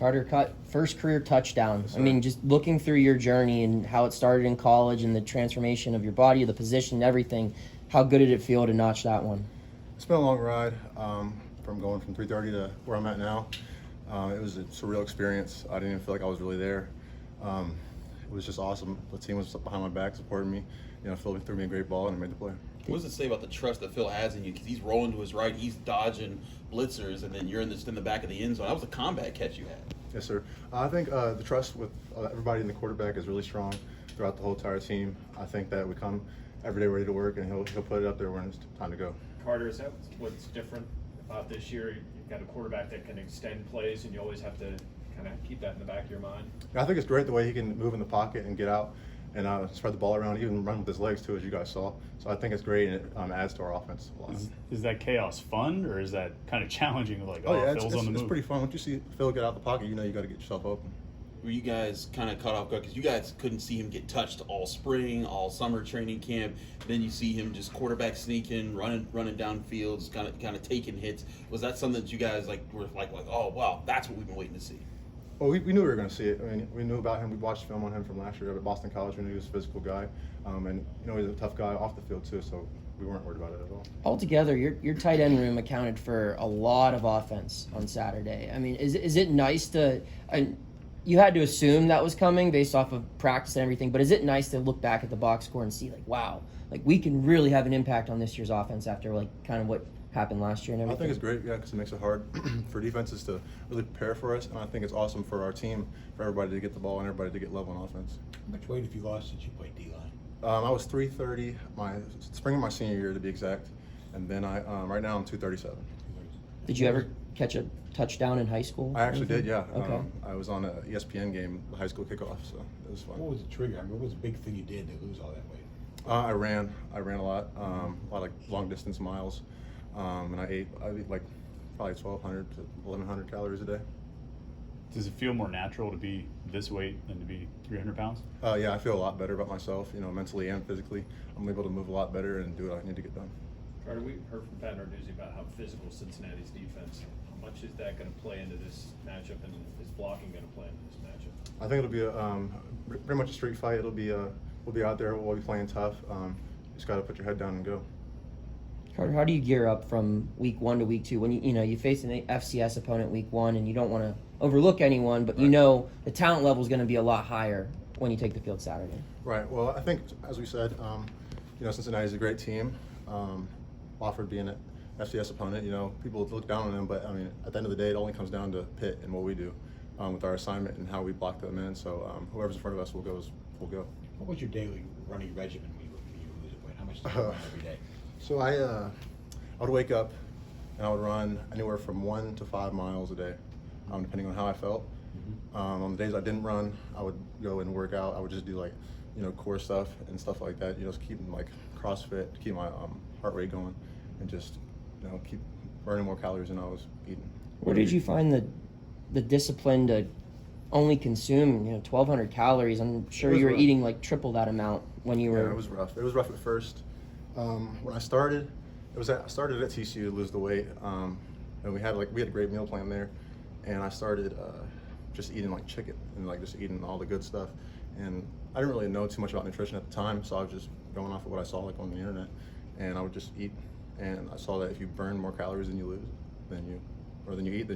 Karter, first career touchdown. Yes, I mean, just looking through your journey and how it started in college and the transformation of your body, the position, everything, how good did it feel to notch that one? It's been a long ride from going from 330 to where I'm at now. It was a surreal experience. I didn't even feel like I was really there. It was just awesome. The team was behind my back, supporting me. Phil threw me a great ball and I made the play. What does it say about the trust that Phil has in you? Because he's rolling to his right, he's dodging blitzers, and then you're in the back of the end zone. That was a combat catch you had. Yes, sir. I think the trust with everybody in the quarterback is really strong throughout the whole entire team. I think that we come every day ready to work, and he'll put it up there when it's time to go. Karter, is that what's different about this year? You've got a quarterback that can extend plays, and you always have to kind of keep that in the back of your mind. I think it's great the way he can move in the pocket and get out and spread the ball around, even run with his legs too, as you guys saw. So I think it's great, and it adds to our offense a lot. Is that chaos fun, or is that kind of challenging? Like, yeah, Phil's on the move. It's pretty fun. Once you see Phil get out the pocket, you know you got to get yourself open. Were you guys kind of caught off guard because you guys couldn't see him get touched all spring, all summer training camp? Then you see him just quarterback sneaking, running downfield, just kind of taking hits. Was that something that you guys were like, oh wow, that's what we've been waiting to see? Well, we knew we were going to see it. I mean, we knew about him. We watched film on him from last year at Boston College. We knew he was a physical guy, and he's a tough guy off the field too. So we weren't worried about it at all. Altogether, your tight end room accounted for a lot of offense on Saturday. I mean, is it nice to? You had to assume that was coming based off of practice and everything, but is it nice to look back at the box score and see wow, we can really have an impact on this year's offense after kind of what happened last year and everything? I think it's great, yeah, because it makes it hard for defenses to really prepare for us, and I think it's awesome for our team, for everybody to get the ball and everybody to get level on offense. How much weight have you lost since you played D-line? I was 330 my spring of my senior year to be exact, and then right now I'm 237. Did you ever catch a touchdown in high school? I actually did, yeah. Okay. I was on an ESPN game, the high school kickoff, so it was fun. What was the trigger? I mean, what was the big thing you did to lose all that weight? I ran a lot of long distance miles, and I ate probably 1,200 to 1,100 calories a day. Does it feel more natural to be this weight than to be 300 pounds? Yeah, I feel a lot better about myself, mentally and physically. I'm able to move a lot better and do what I need to get done. Karter, we heard from Pat Narduzzi about how physical Cincinnati's defense. How much is that going to play into this matchup, and is blocking going to play into this matchup? I think it'll be pretty much a street fight. It'll be we'll be out there. We'll be playing tough. Just got to put your head down and go. Karter, how do you gear up from week 1 to week 2 when you face an FCS opponent week 1 and you don't want to overlook anyone, but right. The talent level is going to be a lot higher when you take the field Saturday? Right. Well, I think as we said, Cincinnati's a great team. Wofford being an FCS opponent, people look down on them, but I mean, at the end of the day, it only comes down to Pitt and what we do with our assignment and how we block them in. So whoever's in front of us will go. What was your daily running regimen when you lose weight? How much did you run every day? So I would wake up and I would run anywhere from 1 to 5 miles a day, depending on how I felt. On the days I didn't run, I would go and work out. I would just do core stuff and stuff like that. Just keep CrossFit, to keep my heart rate going, and just keep burning more calories than I was eating. Where did you find the discipline to only consume 1,200 calories? I'm sure you were rough. eating triple that amount when you were. Yeah, it was rough. It was rough at first. When I started, I started at TCU to lose the weight, and we had a great meal plan there, and I started just eating chicken and just eating all the good stuff, and I didn't really know too much about nutrition at the time, so I was just going off of what I saw on the internet, and I would just eat, and I saw that if you burn more calories than you lose, then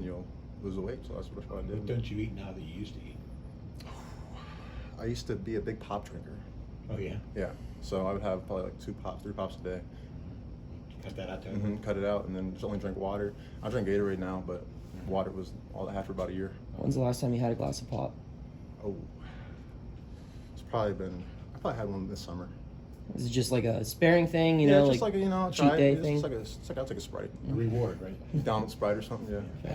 you'll lose the weight. So that's what I did. What don't you eat now that you used to eat? I used to be a big pop drinker. Oh yeah. Yeah. So I would have probably 3 pops a day. Cut that out. Cut it out, and then just only drink water. I drink Gatorade now, but water was all I had for about a year. When's the last time you had a glass of pop? Oh, I probably had one this summer. Is it just a sparing thing, just a cheat day thing? I'll take a Sprite. A reward, right? Down with Sprite or something, yeah.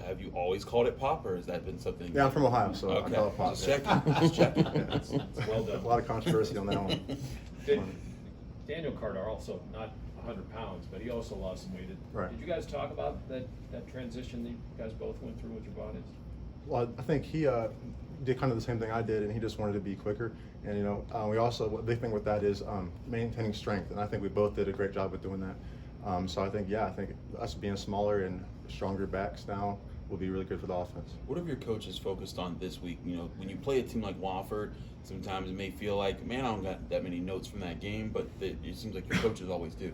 Have you always called it pop, or has that been something? Yeah, I'm from Ohio, so I call it pop. Just checking. Yeah, it's Well done. a lot of controversy on that one. Daniel Karter also not 100 pounds, but he also lost some weight. Right. Did you guys talk about that transition that you guys both went through with your bodies? Well, I think he did kind of the same thing I did, and he just wanted to be quicker. And we also, the big thing with that is maintaining strength, and I think we both did a great job with doing that. So I think us being smaller and stronger backs now, will be really good for the offense. What have your coaches focused on this week? You know, when you play a team like Wofford, sometimes it may feel like, man, I don't got that many notes from that game, but it seems like your coaches always do.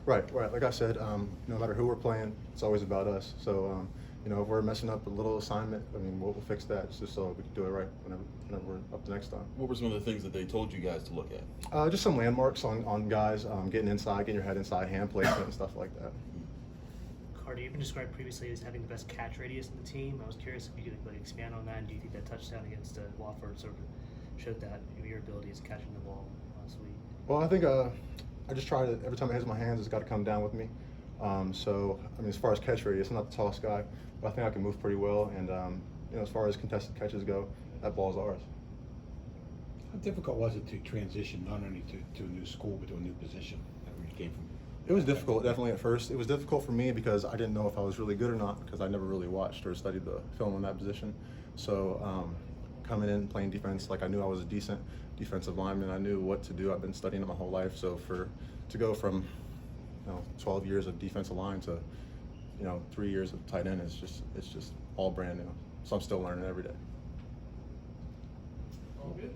Right. Like I said, no matter who we're playing, it's always about us. So, you know, if we're messing up a little assignment, I mean, we'll fix that just so we can do it right whenever we're up the next time. What were some of the things that they told you guys to look at? Just some landmarks on guys, getting inside, getting your head inside, hand placement, and stuff like that. Carter, you've been described previously as having the best catch radius in the team. I was curious if you could expand on that. And do you think that touchdown against Wofford sort of showed that your ability is catching the ball last week? Well, I think I just try to, every time it hits my hands, it's got to come down with me. So, I mean, as far as catch radius, I'm not the tallest guy, but I think I can move pretty well. And, you know, as far as contested catches go, that ball's ours. How difficult was it to transition not only to a new school but to a new position that we came from? It was difficult, definitely at first. It was difficult for me because I didn't know if I was really good or not because I never really watched or studied the film on that position. So coming in, playing defense, like I knew I was a decent defensive lineman. I knew what to do. I've been studying it my whole life. So to go from 12 years of defensive line to 3 years of tight end it's just all brand new. So I'm still learning every day. All good.